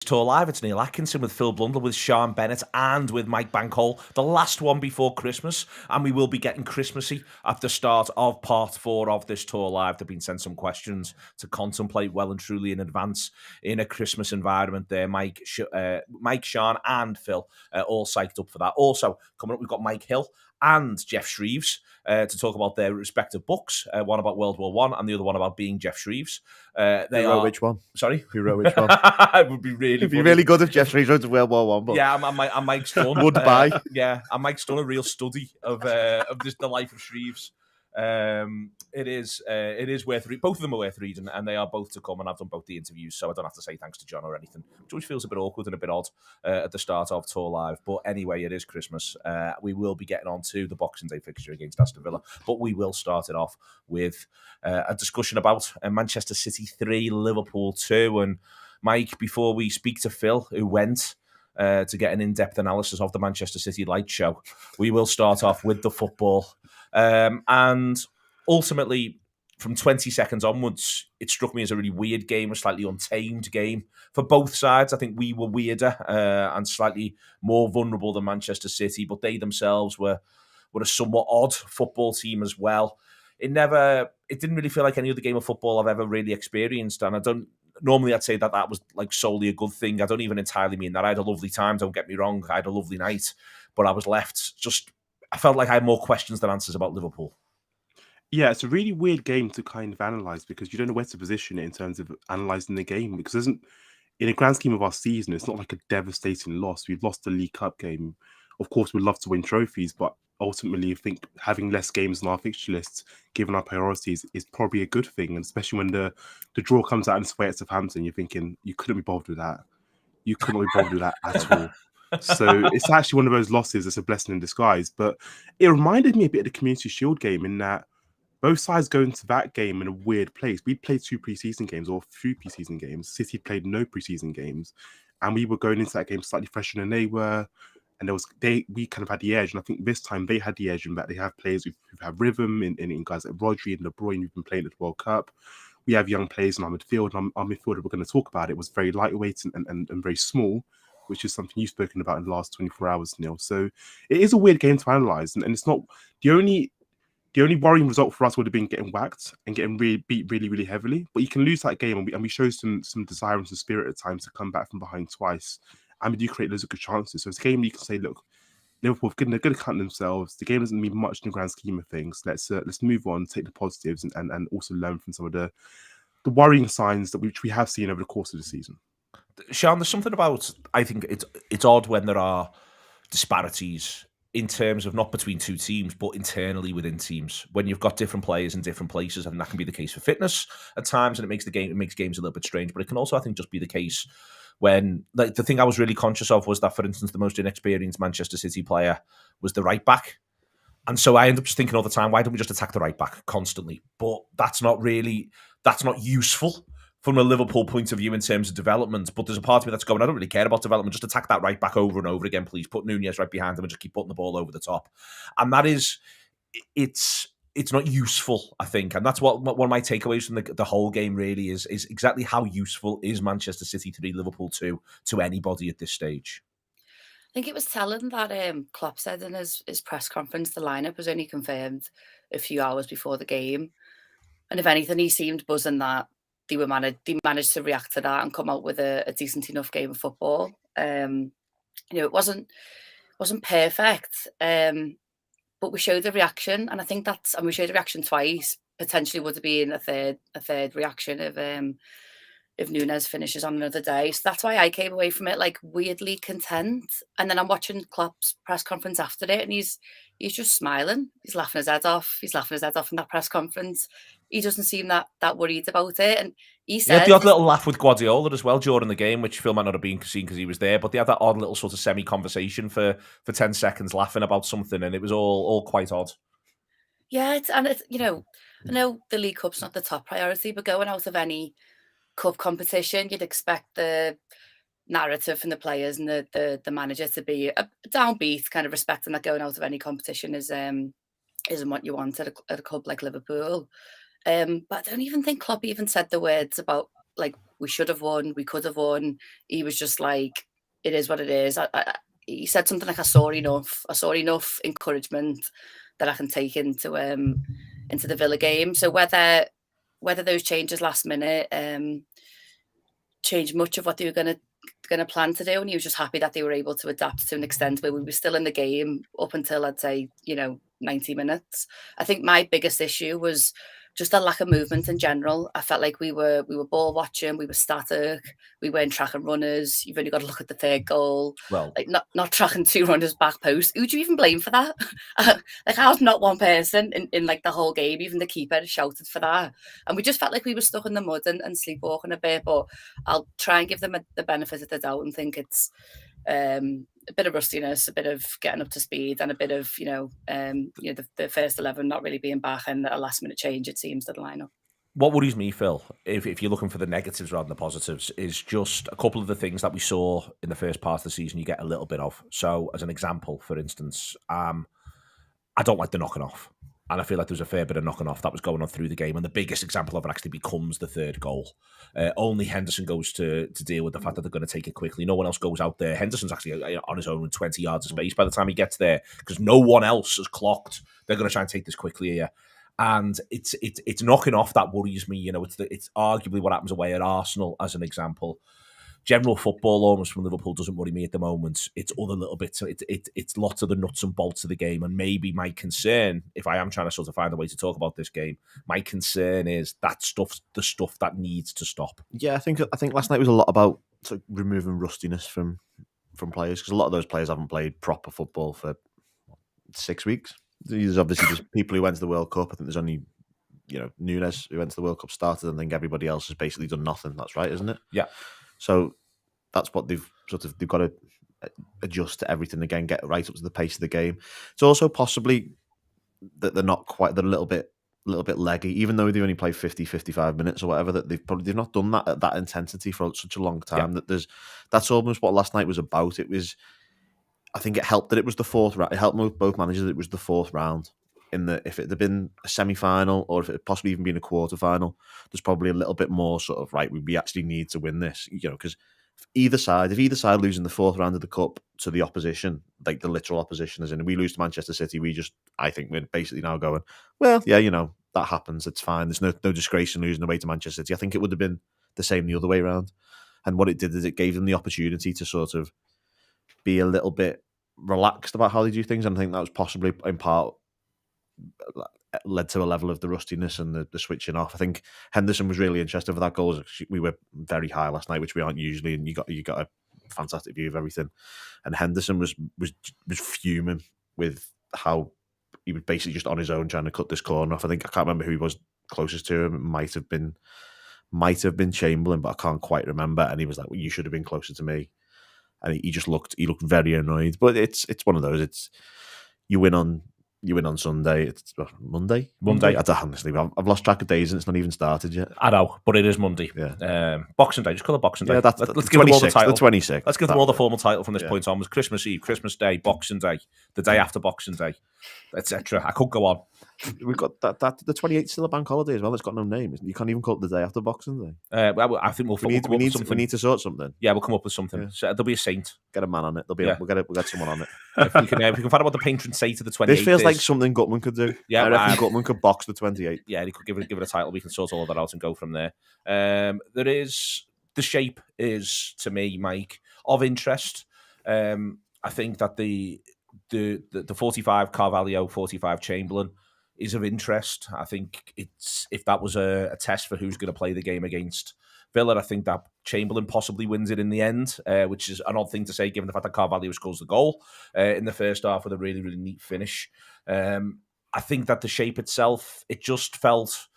Tour Live. It's Neil Atkinson with Phil Blundell, with Sian, Bennett, and with Mike Bankole. The last one before Christmas, and we will be getting Christmassy at the start of part 4 of this Tour Live. There've been sent some questions to contemplate well and truly in advance in a Christmas environment there. Mike, Sian, and Phil all psyched up for that. Also, coming up, we've got Mike Hill and Jeff Shreeves to talk about their respective books, one about World War One and the other one about being Jeff Shreeves. Who wrote which one? Sorry? Who wrote which one? It would be really It'd be really good if Jeff Shreeves wrote World War One. But yeah, and Mike's done. Would buy. And Mike's done a real study of the life of Shreeves. It is worth reading. Both of them are worth reading, and they are both to come. And I've done both the interviews, so I don't have to say thanks to John or anything, which always feels a bit awkward and a bit odd at the start of Tour Live. But anyway, it is Christmas. We will be getting on to the Boxing Day fixture against Aston Villa, but we will start it off with a discussion about Manchester City 3, Liverpool 2. And Mike, before we speak to Phil, who went to get an in-depth analysis of the Manchester City light show, we will start off with the football. And ultimately, from 20 seconds onwards, it struck me as a really weird game, a slightly untamed game for both sides. I think we were weirder and slightly more vulnerable than Manchester City, but they themselves were a somewhat odd football team as well. It didn't really feel like any other game of football I've ever really experienced, and normally I'd say that was like solely a good thing. I don't even entirely mean that. I had a lovely time, don't get me wrong. I had a lovely night, but I was left I felt like I had more questions than answers about Liverpool. Yeah, it's a really weird game to kind of analyse because you don't know where to position it in terms of analysing the game, because in a grand scheme of our season, it's not like a devastating loss. We've lost the League Cup game. Of course, we'd love to win trophies, but ultimately I think having less games on our fixture list, given our priorities, is probably a good thing. And especially when the draw comes out in Sway at Southampton, you're thinking, you couldn't be bothered with that. You couldn't be bothered with that at all. So it's actually one of those losses that's a blessing in disguise. But it reminded me a bit of the Community Shield game in that both sides go into that game in a weird place. We played 2 pre-season games or 3 pre-season games. City played no pre-season games. And we were going into that game slightly fresher than they were. And we kind of had the edge. And I think this time they had the edge in that they have players who have rhythm in guys like Rodri and De Bruyne who've been playing at the World Cup. We have young players in our midfield. And our midfielder we're going to talk about it was very lightweight and very small, which is something you've spoken about in the last 24 hours, Neil. So it is a weird game to analyse. And it's not the only worrying result for us would have been getting whacked and getting beat really, really heavily. But you can lose that game, and we show some desire and some spirit at times to come back from behind twice. And we do create loads of good chances. So it's a game you can say, look, Liverpool they're going to count themselves. The game doesn't mean much in the grand scheme of things. Let's move on, take the positives, and also learn from some of the worrying signs which we have seen over the course of the season. Sian, there's something about, I think it's odd when there are disparities in terms of not between two teams, but internally within teams. When you've got different players in different places, and that can be the case for fitness at times, and it makes games a little bit strange. But it can also, I think, just be the case when, like, the thing I was really conscious of was that, for instance, the most inexperienced Manchester City player was the right back. And so I end up just thinking all the time, why don't we just attack the right back constantly? But that's not useful from a Liverpool point of view in terms of development. But there's a part of me that's going, I don't really care about development. Just attack that right back over and over again, please. Put Nunez right behind him and just keep putting the ball over the top. And that is, it's not useful, I think. And that's what one of my takeaways from the whole game really is exactly how useful is Manchester City 3, Liverpool 2 to anybody at this stage. I think it was telling that Klopp said in his press conference the lineup was only confirmed a few hours before the game. And if anything, he seemed buzzing that they managed to react to that and come out with a decent enough game of football. It wasn't perfect, but we showed the reaction, and I think and we showed the reaction twice. Potentially would have been a third reaction if Nunez finishes on another day. So that's why I came away from it like weirdly content. And then I'm watching Klopp's press conference after it, and he's just smiling. He's laughing his head off. He's laughing his head off in that press conference. He doesn't seem that worried about it. And he said, the odd little laugh with Guardiola as well during the game, which Phil might not have been seen because he was there, but they had that odd little sort of semi-conversation for 10 seconds laughing about something, and it was all quite odd. Yeah, I know the League Cup's not the top priority, but going out of any cup competition, you'd expect the narrative from the players and the manager to be a downbeat, kind of respecting that going out of any competition isn't what you want at a club like Liverpool. But I don't even think Klopp even said the words about like we should have won, we could have won. He was just like, it is what it is. He said something like, I saw enough encouragement that I can take into the Villa game. So whether those changes last minute changed much of what they were going to plan to do, and he was just happy that they were able to adapt to an extent where we were still in the game up until, I'd say, 90 minutes. I think my biggest issue was just a lack of movement in general. I felt like we were ball watching, we were static, we weren't tracking runners. You've only got to look at the third goal. Well, like not tracking 2 runners back post. Who do you even blame for that? Like, I was not one person in like the whole game. Even the keeper shouted for that, and we just felt like we were stuck in the mud and sleepwalking a bit. But I'll try and give them the benefit of the doubt and think it's a bit of rustiness, a bit of getting up to speed, and a bit of the first 11 not really being back, and a last minute change, it seems, to the lineup. What worries me, Phil, if you're looking for the negatives rather than the positives, is just a couple of the things that we saw in the first part of the season you get a little bit of. So, as an example, for instance, I don't like the knocking off. And I feel like there was a fair bit of knocking off that was going on through the game. And the biggest example of it actually becomes the third goal. Only Henderson goes to deal with the fact that they're going to take it quickly. No one else goes out there. Henderson's actually on his own with 20 yards of space by the time he gets there, because no one else has clocked. They're going to try and take this quickly here. And it's knocking off that worries me. It's arguably what happens away at Arsenal, as an example. General football, almost, from Liverpool, doesn't worry me at the moment. It's other little bits. It's lots of the nuts and bolts of the game. And maybe my concern, if I am trying to sort of find a way to talk about this game, my concern is that the stuff that needs to stop. Yeah, I think last night was a lot about sort of removing rustiness from players, because a lot of those players haven't played proper football for 6 weeks. There's obviously just people who went to the World Cup. I think there's only Nunes who went to the World Cup started, and I think everybody else has basically done nothing. That's right, isn't it? Yeah. So that's what they've got to adjust to everything again, get right up to the pace of the game. It's also possibly that they're a little bit leggy, even though they only play 50, 55 minutes or whatever, that they've not done that at that intensity for such a long time. Yeah. That's almost what last night was about. I think it helped that it was the fourth round. It helped both managers that it was the fourth round. If it had been a semi-final, or if it had possibly even been a quarter-final, there's probably a little bit more sort of, right, we actually need to win this, because if either side losing the fourth round of the cup to the opposition, like the literal opposition, as in we lose to Manchester City, I think we're basically now going, well, yeah, that happens, it's fine. There's no disgrace in losing away to Manchester City. I think it would have been the same the other way around. And what it did is it gave them the opportunity to sort of be a little bit relaxed about how they do things. And I think that was possibly in part led to a level of the rustiness and the switching off. I think Henderson was really interested for that goal. We were very high last night, which we aren't usually, and you got a fantastic view of everything. And Henderson was fuming with how he was basically just on his own trying to cut this corner off. I can't remember who he was closest to him. It might have been Chamberlain, but I can't quite remember. And he was like, well, you should have been closer to me. And he looked very annoyed. But it's one of those. It's you win on Sunday. It's Monday. Honestly, I've lost track of days, and it's not even started yet. I know, but it is Monday. Yeah. Boxing Day. Just call it Boxing Day. Yeah, let's give them all the title. The 26th. Let's give them all the formal title from this point onwards. Christmas Eve, Christmas Day, Boxing Day, the day after Boxing Day, etc. I could go on. We've got that the 28th still a bank holiday as well. It's got no name. You can't even call it the day after Boxing Day. Well, I think we need to sort something. Yeah, we'll come up with something. Yeah. So there'll be a saint. Get a man on it. We'll get someone on it. If we can find out what the patron saint of the 28th This feels like something Gutman could do. Yeah, I reckon Gutman could box the 28th. Yeah, he could give it a title. We can sort all of that out and go from there. The shape is, to me, Mike, of interest. I think that the 45 Carvalho, 45 Chamberlain is of interest. I think if that was a test for who's going to play the game against Villa, I think that Chamberlain possibly wins it in the end, which is an odd thing to say given the fact that Carvalho scores the goal in the first half with a really, really neat finish. I think that the shape itself, it just felt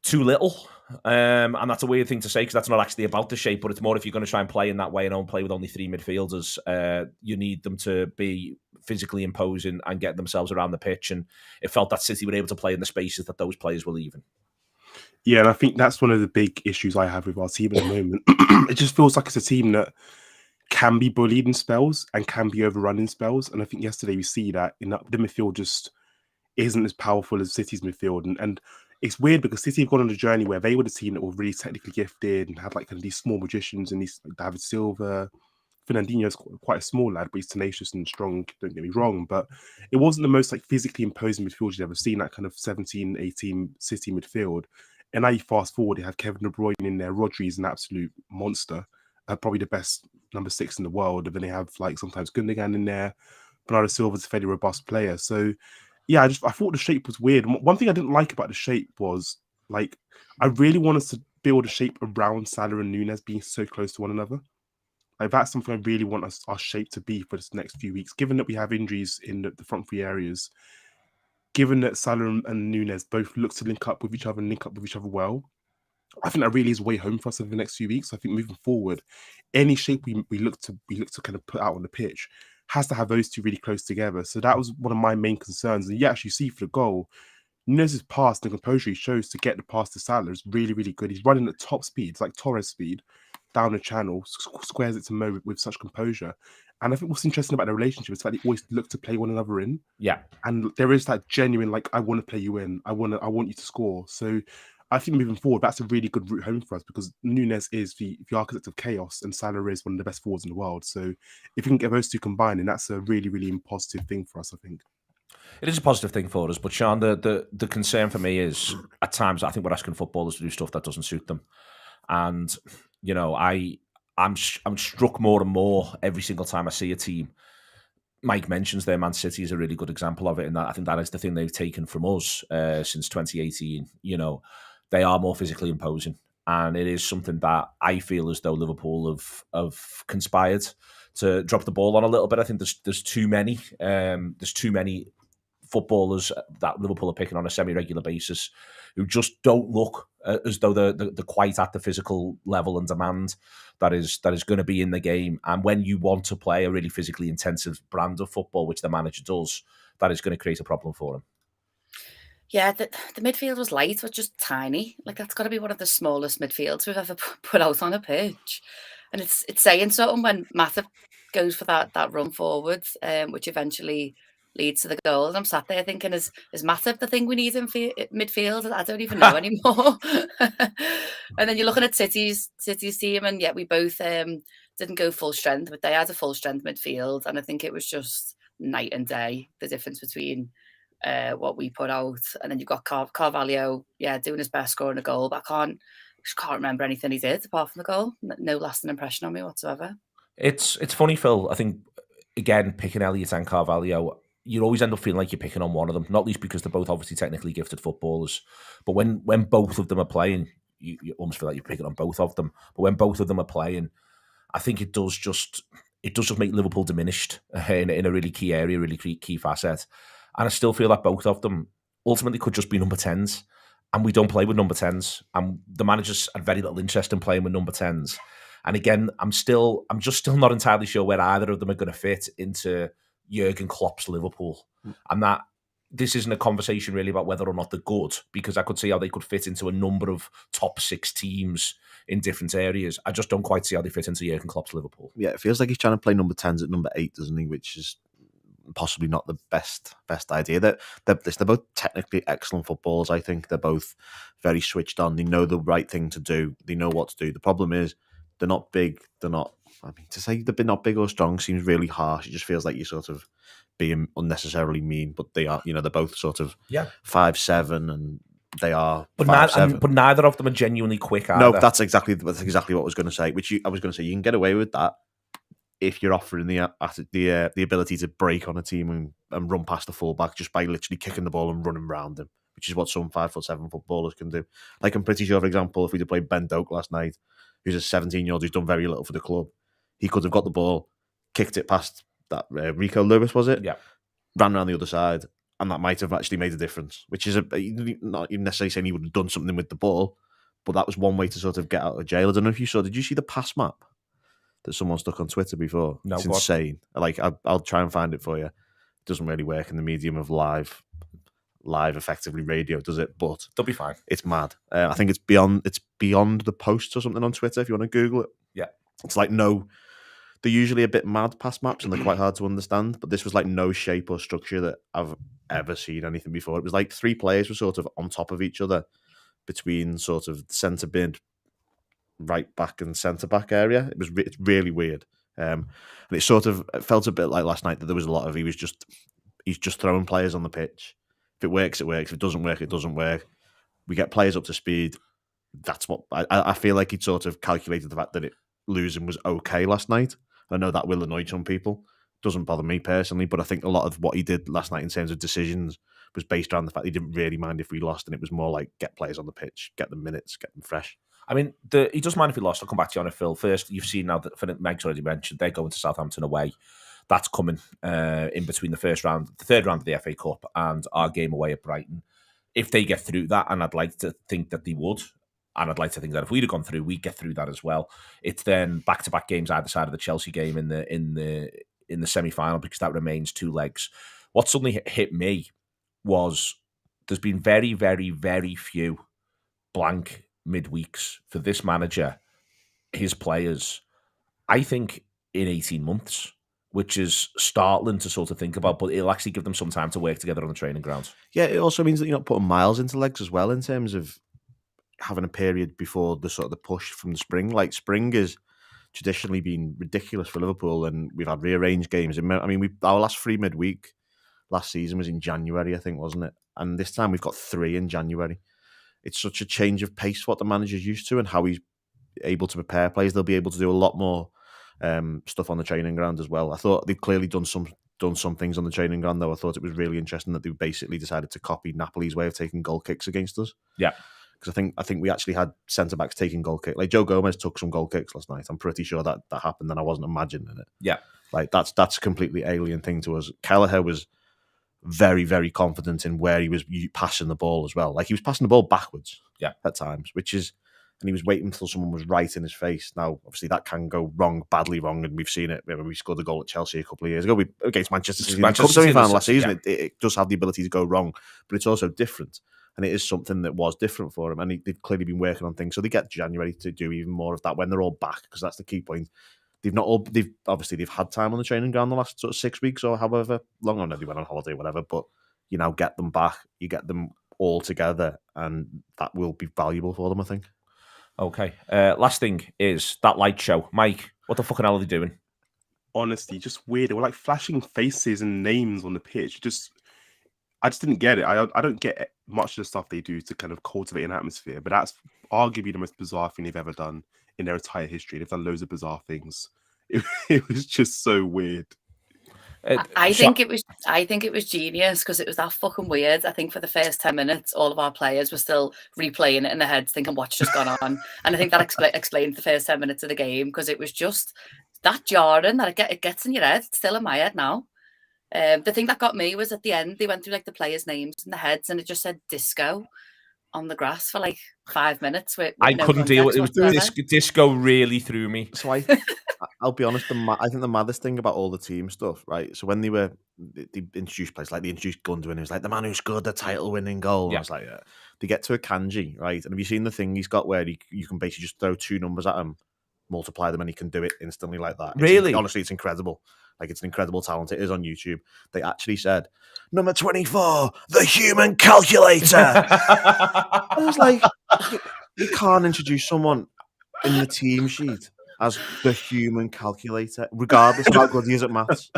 too little. And that's a weird thing to say because that's not actually about the shape, but it's more if you're going to try and play in that way and play with only three midfielders, you need them to be physically imposing and get themselves around the pitch. And it felt that City were able to play in the spaces that those players were leaving. Yeah, and I think that's one of the big issues I have with our team at the moment. It just feels like it's a team that can be bullied in spells and can be overrun in spells. And I think yesterday we see that the midfield just isn't as powerful as City's midfield. And it's weird because City have gone on a journey where they were the team that were really technically gifted and had like kind of these small magicians and these like David Silva. Fernandinho's quite a small lad, but he's tenacious and strong, don't get me wrong. But it wasn't the most like physically imposing midfield you'd ever seen, that kind of 17, 18 City midfield. And now you fast forward, you have Kevin De Bruyne in there, Rodri's an absolute monster, probably the best number 6 in the world. And then they have like sometimes Gundogan in there. Bernardo Silva's a fairly robust player. So yeah, I thought the shape was weird. One thing I didn't like about the shape was like I really wanted to build a shape around Salah and Núñez being so close to one another. Like that's something I really want our shape to be for this next few weeks. Given that we have injuries in the front three areas, given that Salah and Núñez both look to link up with each other and link up with each other well, I think that really is way home for us over the next few weeks. I think moving forward, any shape we look to kind of put out on the pitch has to have those two really close together. So that was one of my main concerns. And you actually see for the goal, Núñez's pass, the composure he shows to get the pass to Salah is really, really good. He's running at top speeds, like Torres speed, down the channel, squares it to Mo with such composure. And I think what's interesting about the relationship is that they always look to play one another in. Yeah. And there is that genuine, like, I want to play you in. I want you to score. So I think moving forward, that's a really good route home for us because Núñez is the architect of chaos and Salah is one of the best forwards in the world. So if we can get those two combined, then that's a really, really positive thing for us, I think. It is a positive thing for us, but Sian, the concern for me is at times I think we're asking footballers to do stuff that doesn't suit them, and you know I'm struck more and more every single time I see a team. Mike mentions there, Man City is a really good example of it, and that I think that is the thing they've taken from us since 2018. You know, they are more physically imposing, and it is something that I feel as though Liverpool have conspired to drop the ball on a little bit. I think there's too many. There's too many footballers that Liverpool are picking on a semi-regular basis who just don't look as though they're quite at the physical level and demand that is going to be in the game. And when you want to play a really physically intensive brand of football, which the manager does, that is going to create a problem for him. Yeah, the midfield was light, but just tiny. Like that's got to be one of the smallest midfields we've ever put out on a pitch. And it's saying something when Matip goes for that run forwards, which eventually leads to the goal. And I'm sat there thinking, is Matip the thing we need in midfield? I don't even know anymore. And then you're looking at City's team, and yeah, we both didn't go full strength, but they had a full strength midfield. And I think it was just night and day, the difference between what we put out. And then you've got Carvalho, doing his best, scoring a goal, but I just can't remember anything he did apart from the goal. No lasting impression on me whatsoever. It's funny, Phil. I think, again, picking Elliott and Carvalho, you always end up feeling like you're picking on one of them, not least because they're both obviously technically gifted footballers. But when both of them are playing, you almost feel like you're picking on both of them. But when both of them are playing, I think it does just make Liverpool diminished in a really key area, really key facet. And I still feel that both of them ultimately could just be number 10s. And we don't play with number 10s. And the managers had very little interest in playing with number 10s. And again, I'm just still not entirely sure where either of them are going to fit into Jurgen Klopp's Liverpool. And that this isn't a conversation really about whether or not they're good, because I could see how they could fit into a number of top 6 teams in different areas. I just don't quite see how they fit into Jurgen Klopp's Liverpool. Yeah, it feels like he's trying to play number 10s at number 8, doesn't he? Which is possibly not the best idea. They're both technically excellent footballers, I think. They're both very switched on. They know the right thing to do. They know what to do. The problem is they're not big. To say they're not big or strong seems really harsh. It just feels like you're sort of being unnecessarily mean, but they are, they're both sort of 5'7", and they are 5'7". But neither of them are genuinely quick either. No, that's exactly what I was going to say, I was going to say you can get away with that if you're offering the ability to break on a team and run past the fullback just by literally kicking the ball and running around him, which is what some 5'7" footballers can do. Like, I'm pretty sure, for example, if we'd have played Bennett last night, who's a 17-year-old who's done very little for the club, he could have got the ball, kicked it past that Rico Lewis, was it? Yeah. Ran around the other side, and that might have actually made a difference, which is not even necessarily saying he would have done something with the ball, but that was one way to sort of get out of jail. I don't know if you saw, did you see the pass map that someone stuck on Twitter before? No, it's insane. Like, I'll try and find it for you. It doesn't really work in the medium of live effectively radio, does it? But they'll be fine. It's mad. I think it's beyond the posts or something on Twitter if you want to Google it. Yeah. It's like no they're usually a bit mad pass maps and they're quite hard to understand. But this was like no shape or structure that I've ever seen anything before. It was like 3 players were sort of on top of each other between sort of the centre mid, right back and centre back area. It's really weird. And it felt a bit like last night that there was a lot of he's just throwing players on the pitch. If it works, it works. If it doesn't work, it doesn't work. We get players up to speed. That's what I feel like he'd sort of calculated the fact that losing was okay last night. I know that will annoy some people. Doesn't bother me personally, but I think a lot of what he did last night in terms of decisions was based around the fact he didn't really mind if we lost, and it was more like get players on the pitch, get them minutes, get them fresh. I mean, he doesn't mind if he lost. I'll come back to you on it, Phil. First, you've seen now that Meg's already mentioned they're going to Southampton away. That's coming in between the third round of the FA Cup and our game away at Brighton. If they get through that, and I'd like to think that they would, and I'd like to think that if we'd have gone through, we'd get through that as well. It's then back-to-back games either side of the Chelsea game in the semi-final, because that remains 2 legs. What suddenly hit me was there's been very, very, very few blank midweeks for this manager, his players, I think, in 18 months, which is startling to sort of think about, but it'll actually give them some time to work together on the training ground. Yeah, it also means that you're not putting miles into legs as well in terms of having a period before the sort of the push from the spring. Like, spring is traditionally been ridiculous for Liverpool, and we've had rearranged games. I mean, our last 3 midweek last season was in January, I think, wasn't it? And this time we've got 3 in January. It's such a change of pace what the manager's used to and how he's able to prepare players. They'll be able to do a lot more stuff on the training ground as well. I thought they've clearly done some things on the training ground, though. I thought it was really interesting that they basically decided to copy Napoli's way of taking goal kicks against us. Yeah. Because I think we actually had centre-backs taking goal kicks. Like, Joe Gomez took some goal kicks last night. I'm pretty sure that happened, and I wasn't imagining it. Yeah. Like, that's a completely alien thing to us. Kelleher was very, very confident in where he was passing the ball as well. Like, he was passing the ball backwards at times, and he was waiting until someone was right in his face. Now, obviously, that can go wrong, badly wrong, and we've seen it. We scored a goal at Chelsea a couple of years ago against Manchester City. Cup semi-final last season, it does have the ability to go wrong, but it's also different. And it is something that was different for him, and they've clearly been working on things. So they get January to do even more of that when they're all back, because that's the key point. They've had time on the training ground the last sort of 6 weeks or however long. I know they went on holiday or whatever, but you now get them back, you get them all together, and that will be valuable for them, I think. Okay. Last thing is that light show. Mike, what the fucking hell are they doing? Honestly, just weird. They were like flashing faces and names on the pitch. I just didn't get it. I don't get much of the stuff they do to kind of cultivate an atmosphere, but that's arguably the most bizarre thing they've ever done in their entire history. They've done loads of bizarre things. It was just so weird. I think it was genius, because it was that fucking weird. I think for the first 10 minutes, all of our players were still replaying it in their heads, thinking what's just gone on. And I think that explained the first 10 minutes of the game, because it was just that jarring that it gets in your head. It's still in my head now. The thing that got me was at the end, they went through like the players' names and the heads, and it just said disco on the grass for like 5 minutes. I couldn't deal with it. It was disco really threw me. So I'll be honest, I think the maddest thing about all the team stuff, right? So when they introduced players, like they introduced Gundogan, it was like the man who scored the title-winning goal. And I was like, yeah. They get to a kanji, right? And have you seen the thing he's got where you can basically just throw 2 numbers at him, multiply them, and he can do it instantly like that? Really? Honestly, it's incredible. Like, it's an incredible talent. It is on YouTube. They actually said, number 24, the human calculator. I was like, you can't introduce someone in the team sheet as the human calculator, regardless of how good he is at maths.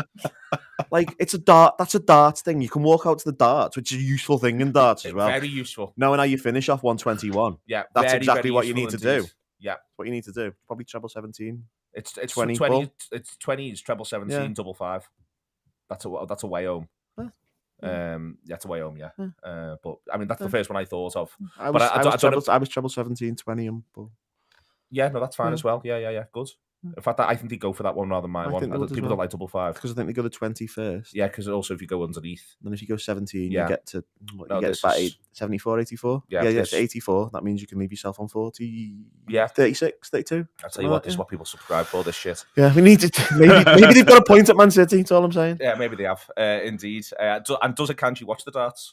Like, that's a darts thing. You can walk out to the darts, which is a useful thing in darts as well. Very useful. Knowing how you finish off 121. Yeah, that's exactly what you need to do. Yeah. What you need to do. Probably treble 17. It's 20. It's 20. It's treble 17, double 5. That's a way home. That's a way home. Yeah. But I mean, that's the first one I thought of. I was treble 17, 20. Yeah, no, that's fine as well. Yeah. Good. In fact, I think they go for that one rather than my one. People don't like double 5 because I think they go the 21st. Yeah, because also if you go underneath, then if you go 17, you get to about 74, 84. Yeah, it's 84. That means you can leave yourself on 40. Yeah, 36, 32. I'll tell you what, this is what people subscribe for. This shit. Yeah, we need to. Maybe they've got a point at Man City. That's all I'm saying. Yeah, maybe they have. Indeed. And does a Kanji watch the darts?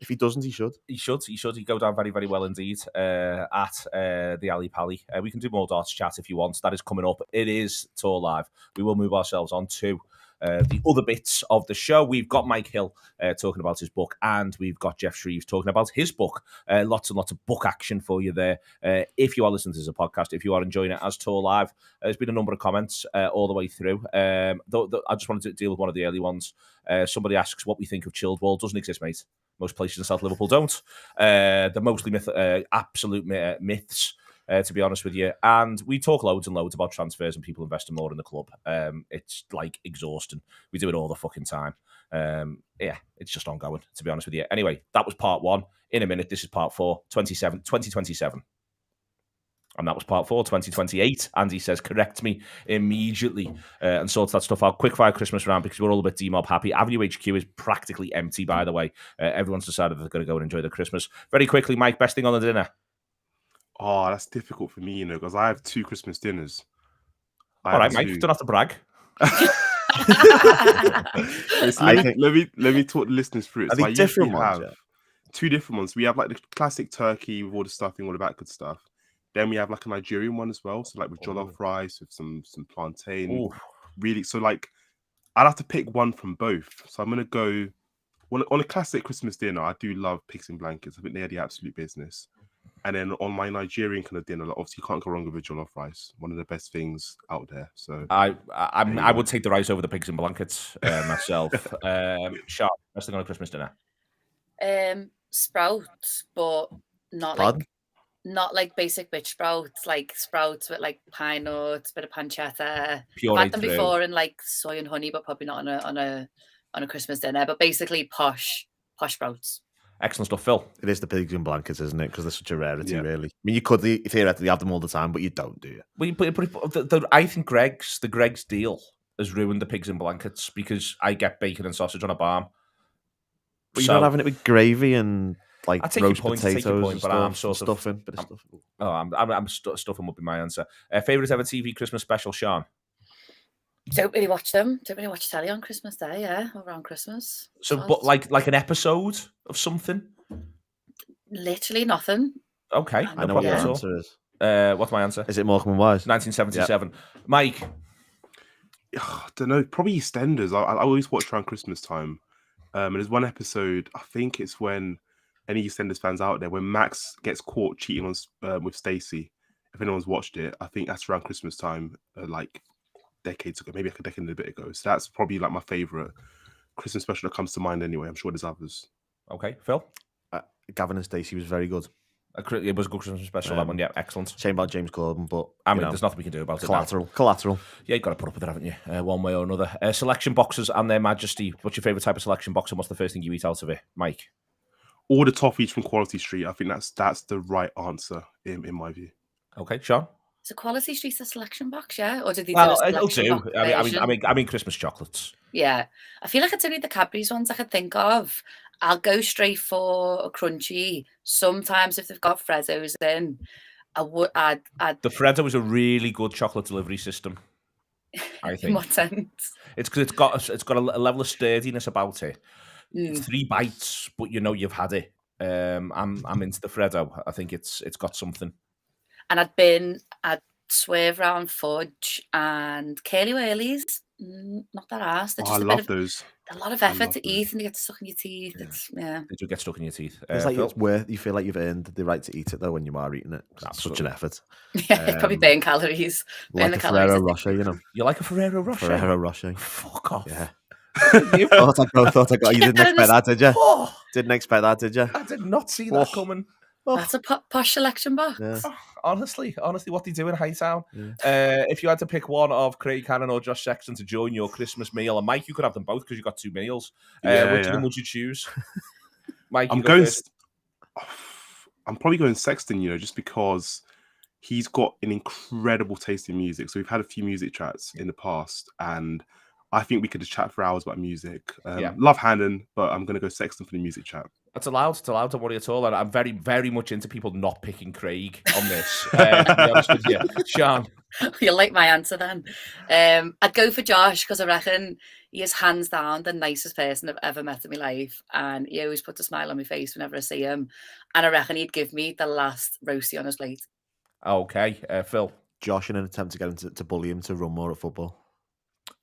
If he doesn't, he should. He should. He'd go down very, very well indeed at the Ali Pally. We can do more darts chat if you want. That is coming up. It is TAW Live. We will move ourselves on to the other bits of the show. We've got Mike Hill talking about his book, and we've got Jeff Shreves talking about his book. Lots and lots of book action for you there. If you are listening to this as a podcast, if you are enjoying it as TAW Live, there's been a number of comments all the way through. I just wanted to deal with one of the early ones. Somebody asks what we think of Chilwell. Doesn't exist, mate. Most places in South Liverpool don't. They're mostly absolute myths, to be honest with you. And we talk loads and loads about transfers and people investing more in the club. It's like exhausting. We do it all the fucking time. It's just ongoing, to be honest with you. Anyway, that was part 1. In a minute, this is part 4, 2027. And that was part 4, 2028. Andy says, correct me immediately and sorts that stuff out. Quickfire Christmas round because we're all a bit D-Mob happy. Avenue HQ is practically empty, by the way. Everyone's decided they're going to go and enjoy their Christmas. Very quickly, Mike, best thing on the dinner? Oh, that's difficult for me, because I have 2 Christmas dinners. All right, Mike, don't have to brag. Let me talk the listeners through it. Are they different ones? 2 different ones. We have like the classic turkey with all the stuffing, all of that good stuff. Then we have like a Nigerian one as well, so like with jollof rice with some plantain. Ooh. Really, so like I'd have to pick one from both. So I'm gonna go on a classic Christmas dinner. I do love pigs in blankets. I think they're the absolute business. And then on my Nigerian kind of dinner, like, obviously you can't go wrong with a jollof rice. One of the best things out there. So I would take the rice over the pigs in blankets myself. Sharp, best thing on a Christmas dinner? Sprouts, but not like basic bitch sprouts, like sprouts with like pine nuts, bit of pancetta. I've had them before in like soy and honey, but probably not on a Christmas dinner. But basically posh sprouts. Excellent stuff, Phil. It is the pigs in blankets, isn't it? Because they're such a rarity, really. I mean, you could theoretically have them all the time, but you don't, do you? I think the Greg's deal has ruined the pigs in blankets because I get bacon and sausage on a barm. But you're not having it with gravy and like roast potatoes, but I'm sort of stuffing. I'm stuffing would be my answer. Favorite ever TV Christmas special, Sean? Don't really watch them. Don't really watch telly on Christmas Day, around Christmas. So, but like an episode of something? Literally nothing. Okay, I know what your answer is. What's my answer? Is it Morecambe and Wise? 1977. Yep. Mike? I don't know. Probably EastEnders. I always watch around Christmas time. And there's one episode, I think it's when any EastEnders fans out there, when Max gets caught cheating on with Stacey. If anyone's watched it, I think that's around Christmas time, like decades ago, maybe like a decade and a bit ago. So that's probably like my favourite Christmas special that comes to mind anyway. I'm sure there's others. Okay, Phil? Gavin and Stacey was very good. It was a good Christmas special, that one, yeah, excellent. Shame about James Gordon, but I mean, there's nothing we can do about collateral. it. Collateral. Yeah, you've got to put up with it, haven't you? One way or another. Selection boxes and their majesty. What's your favourite type of selection box and what's the first thing you eat out of it? Mike? All the toffees from Quality Street. I think that's the right answer in my view. Okay, Sean? So Quality Street's a selection box, yeah? Or did they it'll do. I mean Christmas chocolates. Yeah. I feel like it's only the Cadbury's ones I could think of. I'll go straight for a crunchy. Sometimes if they've got Freddos in, I would add. The Freddo is a really good chocolate delivery system, I think. In what sense? It's because it's got a level of sturdiness about it. It's 3 bites, but you know you've had it. I'm into the Freddo. I think it's got something. And I'd swerve around fudge and Curly Whurlies. Not that ass. I love those. A lot of effort to eat and they get stuck in your teeth. Yeah. They do get stuck in your teeth. It's like it's worth. You feel like you've earned the right to eat it though when you are eating it. It's such an effort. Yeah, probably burn calories. Like a Ferrero Rocher, you know. You like a Ferrero Rocher? Ferrero Rocher. Fuck off. Yeah. thought I got. You didn't expect that, did you? Oh, didn't expect that, did you? I did not see that coming. That's a posh selection box. Yeah. Honestly, what do you do in Hightown? Yeah. If you had to pick one of Craig Cannon or Josh Sexton to join your Christmas meal, and Mike, you could have them both because you got 2 meals. Which of them would you choose? Mike, I'm probably going Sexton, just because he's got an incredible taste in music. So we've had a few music chats in the past, and I think we could just chat for hours about music. Love Hannon, but I'm going to go Sexton for the music chat. It's allowed. Don't worry at all. And I'm very, very much into people not picking Craig on this. To be honest with you, Sian. You'll like my answer then. I'd go for Josh because I reckon he is hands down the nicest person I've ever met in my life, and he always puts a smile on my face whenever I see him. And I reckon he'd give me the last roasty on his plate. Okay, Phil. Josh in an attempt to get him to bully him to run more at football.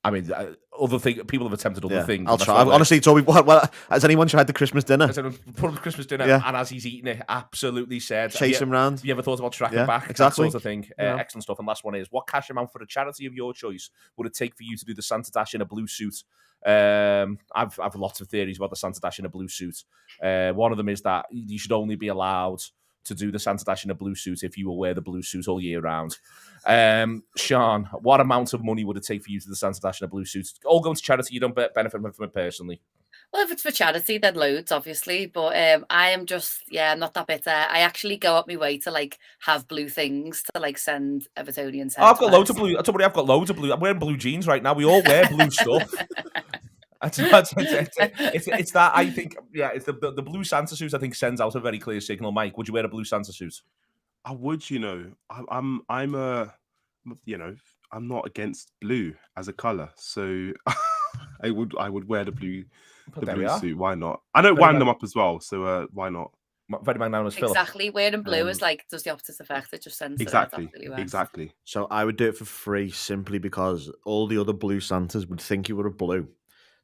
I mean, people have attempted other things. I'll try. Honestly, Toby, well, has anyone tried the Christmas dinner? Put on the Christmas dinner, and as he's eating it, absolutely said, chase him round. Have you ever thought about tracking back? Exactly. That sort of thing. Excellent stuff. And last one is, what cash amount for a charity of your choice would it take for you to do the Santa Dash in a blue suit? I've lots of theories about the Santa Dash in a blue suit. One of them is that you should only be allowed to do the Santa Dash in a blue suit if you will wear the blue suit all year round. Sian, what amount of money would it take for you to do the Santa Dash in a blue suit? All going to charity, you don't benefit from it personally. Well, if it's for charity, then loads, obviously. But I am just, not that bitter. I actually go up my way to like have blue things to like send Evertonians. Oh, I've got loads of blue. I told you I've got loads of blue. I'm wearing blue jeans right now. We all wear blue stuff. It's that I think, it's the blue Santa suit. I think sends out a very clear signal. Mike, would you wear a blue Santa suit? I would, I'm not against blue as a color, so I would wear the blue suit. Why not? I don't wind them up as well, so why not? Very magnanimous, Philip. Exactly. Wearing blue is like does the opposite effect. It just sends exactly. So I would do it for free simply because all the other blue Santas would think you were a blue.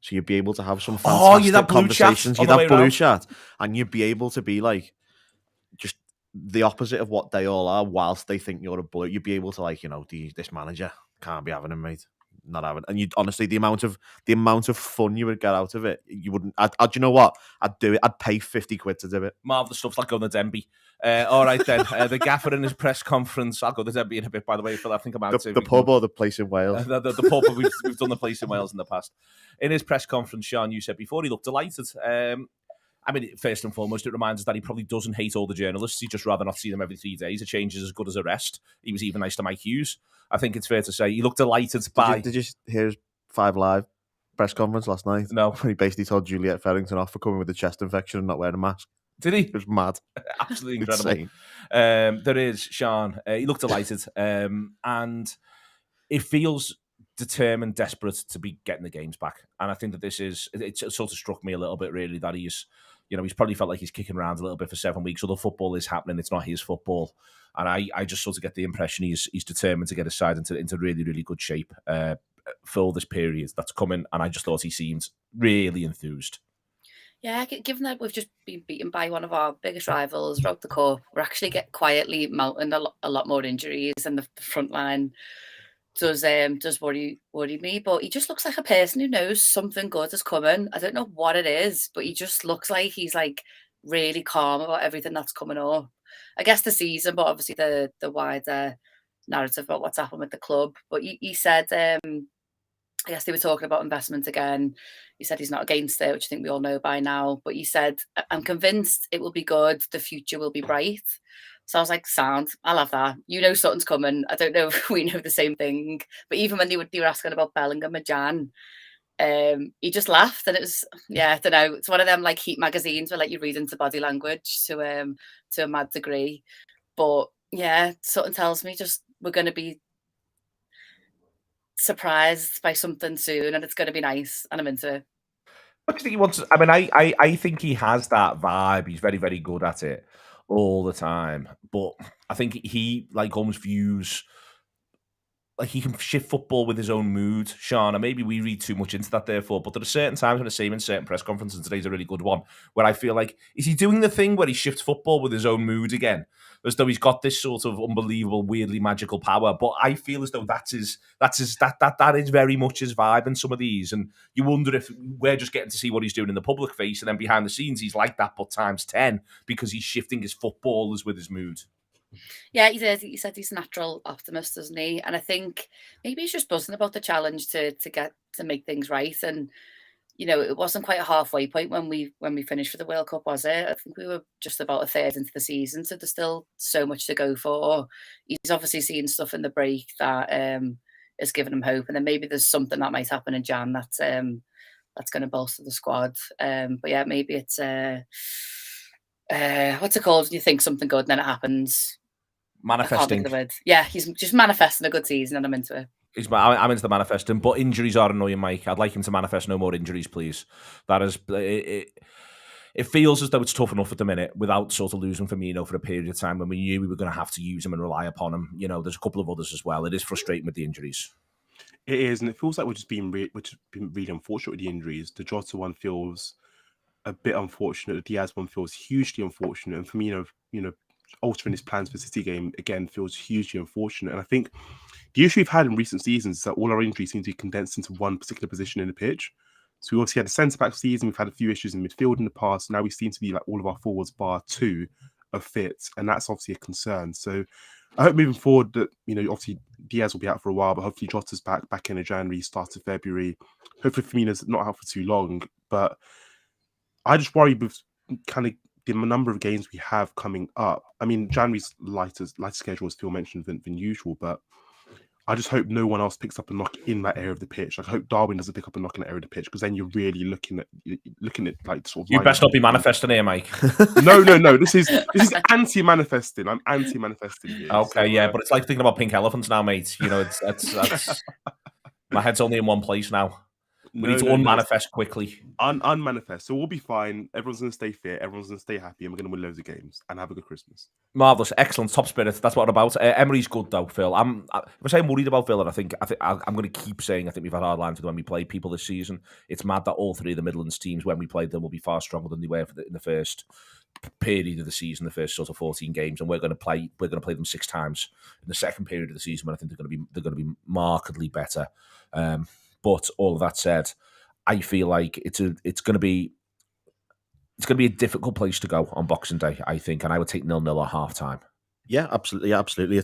So you'd be able to have some fantastic conversations. You'd have blue chat, and you'd be able to be like just the opposite of what they all are, whilst they think you're a blue. You'd be able to this manager can't be having him, mate. Not having, and you'd honestly the amount of fun you would get out of it, you wouldn't. Do you know what? I'd do it. I'd pay 50 quid to do it. Marvellous stuff like going to Denby. All right then, the gaffer in his press conference. I'll go to Denby in a bit. By the way, Phil, I think I'm out the pub or the place in Wales. The pub. We've done the place in Wales in the past. In his press conference, Sian, you said before he looked delighted. I mean, first and foremost, it reminds us that he probably doesn't hate all the journalists. He'd just rather not see them every 3 days. A change is as good as a rest. He was even nice to Mike Hughes. I think it's fair to say he looked delighted by... Did you hear his 5 Live press conference last night? No. When he basically told Juliet Farrington off for coming with a chest infection and not wearing a mask. Did he? It was mad. Absolutely incredible. There is, Sian. He looked delighted. And it feels determined, desperate to be getting the games back. And I think that this is... It sort of struck me a little bit, really, that he's probably felt like he's kicking around a little bit for 7 weeks. Although football is happening, it's not his football. And I just sort of get the impression he's determined to get his side into really, really good shape for this period that's coming. And I just thought he seemed really enthused. Yeah, given that we've just been beaten by one of our biggest rivals throughout the cup, we're actually quietly mounting a lot more injuries, and the front line does worry me. But he just looks like a person who knows something good is coming. I don't know what it is, but he just looks like he's like really calm about everything that's coming up. I guess the season, but obviously the wider narrative about what's happened with the club. But he said, I guess they were talking about investment again. He said he's not against it, which I think we all know by now. But he said, I'm convinced it will be good. The future will be bright. So I was like, sound, I'll have that. Something's coming. I don't know if we know the same thing. But even when they were asking about Bellingham and Jan, he just laughed, and it was, I don't know. It's one of them like Heat magazines where like you read into body language to a mad degree. But something tells me just we're going to be surprised by something soon, and it's going to be nice, and I'm into it. What do you think he wants? I mean, I think he has that vibe. He's very, very good at it all the time. But I think he almost views like he can shift football with his own mood, Sian, and maybe we read too much into that therefore, but there are certain times when I see him in certain press conferences, and today's a really good one, where I feel like, is he doing the thing where he shifts football with his own mood again? As though he's got this sort of unbelievable, weirdly magical power, but I feel as though that is very much his vibe in some of these, and you wonder if we're just getting to see what he's doing in the public face, and then behind the scenes he's like that, but times 10, because he's shifting his footballers with his mood. Yeah, he did. He said he's a natural optimist, doesn't he? And I think maybe he's just buzzing about the challenge to make things right. And it wasn't quite a halfway point when we finished for the World Cup, was it? I think we were just about a third into the season, so there's still so much to go for. He's obviously seen stuff in the break that is giving him hope, and then maybe there's something that might happen in Jan that's going to bolster the squad. But yeah, maybe it's what's it called when you think something good and then it happens? Manifesting. I can't think of the word. Yeah, he's just manifesting a good season and I'm into it. I'm into the manifesting, but injuries are annoying, Mike. I'd like him to manifest no more injuries, please. That is, it feels as though it's tough enough at the minute without sort of losing Firmino for a period of time when we knew we were going to have to use him and rely upon him. You know, there's a couple of others as well. It is frustrating with the injuries. It is, and it feels like we're just being really unfortunate with the injuries. The Jota one feels a bit unfortunate. The Diaz one feels hugely unfortunate, and Firmino, altering his plans for City game again feels hugely unfortunate. And I think the issue we've had in recent seasons is that all our injuries seem to be condensed into one particular position in the pitch. So we obviously had a centre-back season, we've had a few issues in midfield in the past. Now we seem to be like all of our forwards bar 2 are fit, and that's obviously a concern. So I hope moving forward that, obviously Diaz will be out for a while, but hopefully Jota's back in January, start of February. Hopefully Firmino's not out for too long. But I just worry with kind of the number of games we have coming up. I mean, January's lighter schedule, as Phil mentioned, than usual, but I just hope no one else picks up a knock in that area of the pitch. Like, I hope Darwin doesn't pick up a knock in that area of the pitch, because then you're really looking at like sort of. You best not be manifesting here, Mike. No. This is anti-manifesting. I'm anti-manifesting here. Okay, so, yeah, but it's like thinking about pink elephants now, mate. It's my head's only in one place now. We need to unmanifest quickly. Unmanifest. So we'll be fine. Everyone's going to stay fit. Everyone's going to stay happy. And we're going to win loads of games and have a good Christmas. Marvellous. Excellent. Top spirit. That's what I'm about. Emery's good, though, Phil. I'm saying worried about Villa. I think I'm going to keep saying I think we've had hard lines with when we play people this season. It's mad that all three of the Midlands teams, when we played them, will be far stronger than they were in the first period of the season, the first sort of 14 games, and we're going to play them 6 times in the second period of the season when I think they're going to be markedly better. But all of that said, I feel like it's going to be a difficult place to go on Boxing Day, I think, and I would take 0-0 at half time. Yeah, absolutely. Yeah, absolutely.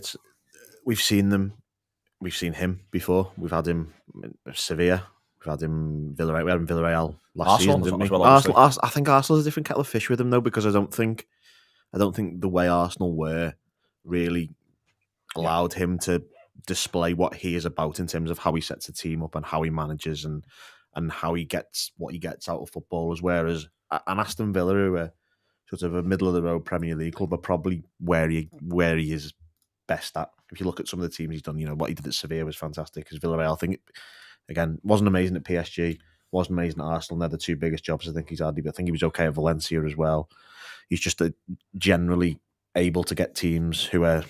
We've seen him before. We've had him in Sevilla. We've had him Villarreal. We had him Villarreal last season, didn't we? Arsenal, I think Arsenal's a different kettle of fish with him though, because I don't think the way Arsenal were really allowed him to display what he is about in terms of how he sets a team up and how he manages and how he gets what he gets out of footballers. Whereas an Aston Villa, who are sort of a middle of the road Premier League club, are probably where he is best at. If you look at some of the teams he's done, what he did at Sevilla was fantastic. Because Villarreal, I think, again, wasn't amazing at PSG, wasn't amazing at Arsenal. They're the 2 biggest jobs I think he's had. But I think he was okay at Valencia as well. He's just generally able to get teams who are,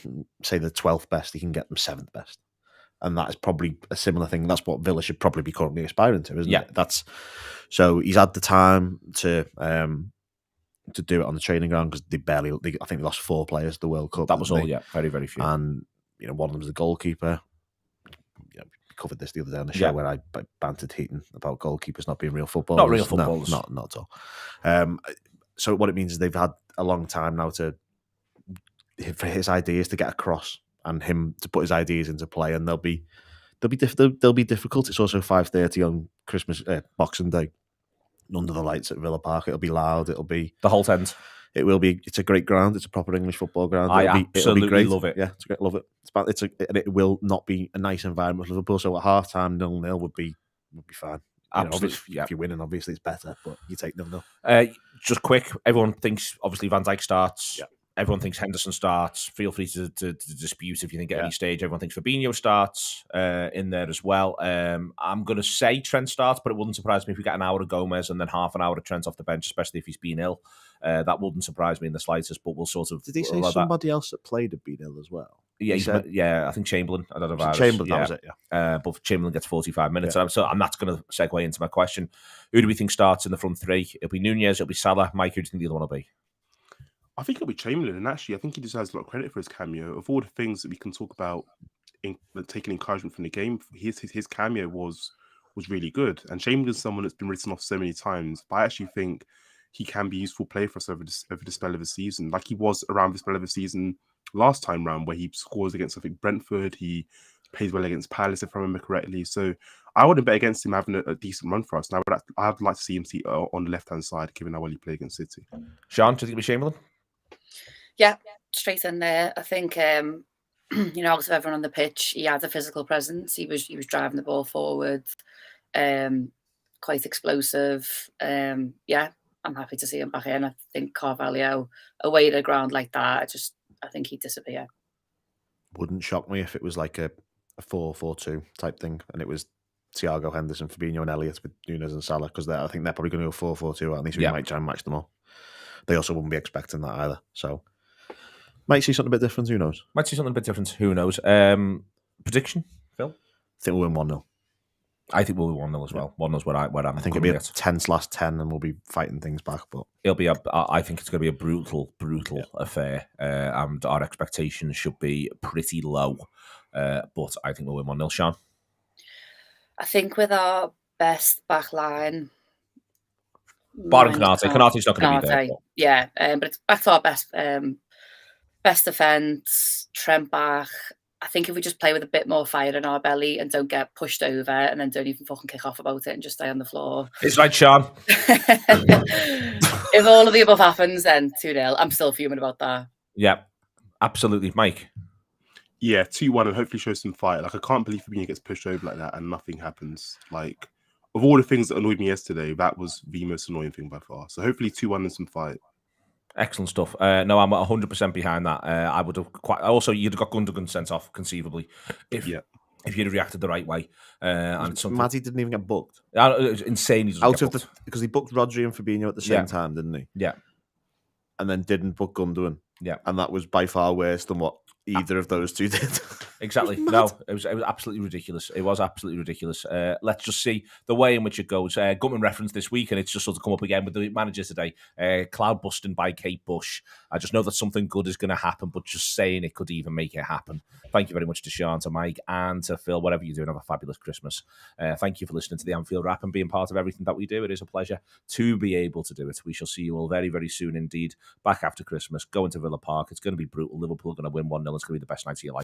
say, the 12th best, he can get them 7th best. And that is probably a similar thing. That's what Villa should probably be currently aspiring to, isn't it? So he's had the time to do it on the training ground, because I think they lost 4 players at the World Cup. That was all, very, very few. And one of them was the goalkeeper. We covered this the other day on the show where I bantered Heaton about goalkeepers not being real footballers. Not real footballers. No, not at all. So what it means is they've had a long time now for his ideas to get across and him to put his ideas into play, and they'll be difficult. It's also 5:30 on Boxing Day, under the lights at Villa Park. It'll be loud. It'll be the whole tent. It will be. It's a great ground. It's a proper English football ground. It'll be great. Love it. Yeah, it's great. Love it. And it will not be a nice environment for Liverpool. So at half time, 0-0 would be fine. Absolutely. If you're winning, obviously it's better, but you take 0-0. Just quick, everyone thinks obviously Van Dijk starts. Yeah. Everyone thinks Henderson starts. Feel free to dispute if you think at any stage. Everyone thinks Fabinho starts in there as well. I'm going to say Trent starts, but it wouldn't surprise me if we get an hour of Gomez and then half an hour of Trent off the bench, especially if he's been ill. That wouldn't surprise me in the slightest, but we'll sort of... Did he say somebody else that played had been ill as well? Yeah, I think Chamberlain. I don't know if Chamberlain, that was it, but Chamberlain gets 45 minutes. And that's going to segue into my question. Who do we think starts in the front 3? It'll be Nunez, it'll be Salah. Mike, who do you think the other one will be? I think it'll be Chamberlain, and actually, I think he deserves a lot of credit for his cameo. Of all the things that we can talk about, taking encouragement from the game, his cameo was really good. And Chamberlain's someone that's been written off so many times, but I actually think he can be a useful player for us over the spell of the season, like he was around the spell of the season last time round, where he scores against, I think, Brentford. He plays well against Palace, if I remember correctly. So I wouldn't bet against him having a decent run for us. Now, I'd like to see him on the left-hand side, given how well he played against City. Sian, do you think it'll be Chamberlain? Yeah, straight in there. I think, out of everyone on the pitch, he had a physical presence. He was driving the ball forward. quite explosive. Yeah, I'm happy to see him back in. I think Carvalho away at a ground like that, I think he'd disappear. Wouldn't shock me if it was like a 4-4-2 type thing, and it was Thiago, Henderson, Fabinho, and Elliott with Nunes and Salah, because I think they're probably going to go 4-4-2. At least we might try and match them up. They also wouldn't be expecting that either, so might see something a bit different. Who knows? Might see something a bit different. Who knows? Prediction, Phil? I think we'll win 1-0. I think we'll be 1-0 as well. 1-0 is where I'm. I think it'll be a tense last 10, and we'll be fighting things back. But I think it's going to be a brutal affair, and our expectations should be pretty low. But I think we'll win 1-0. Sian? I think with our best back line, Barring Konate. Konate's not going to be there. But... Yeah, but it's back to our best defence, Trent back. I think if we just play with a bit more fire in our belly and don't get pushed over and then don't even fucking kick off about it and just stay on the floor. It's right, Sian. If all of the above happens, then 2-0. I'm still fuming about that. Yeah, absolutely. Mike? Yeah, 2-1 and hopefully show some fight. Like, I can't believe Fabinho gets pushed over like that and nothing happens. Like, of all the things that annoyed me yesterday, that was the most annoying thing by far. So hopefully 2-1 and some fight. Excellent stuff. No, I'm 100% behind that. I would have also, you'd have got Gundogan sent off conceivably if you'd have reacted the right way. And Maddie didn't even get booked. It was insane. Because he booked Rodri and Fabinho at the same time, didn't he? Yeah. And then didn't book Gundogan. Yeah. And that was by far worse than what either of those two did. Exactly. No, it was absolutely ridiculous. It was absolutely ridiculous. Let's just see the way in which it goes. Gutman reference this week, and it's just sort of come up again with the manager today. Cloud busting by Kate Bush. I just know that something good is going to happen, but just saying it could even make it happen. Thank you very much to Sian, to Mike, and to Phil. Whatever you're doing, have a fabulous Christmas. Thank you for listening to the Anfield Wrap and being part of everything that we do. It is a pleasure to be able to do it. We shall see you all very, very soon indeed. Back after Christmas, going to Villa Park. It's going to be brutal. Liverpool are going to win 1-0. It's going to be the best night of your life.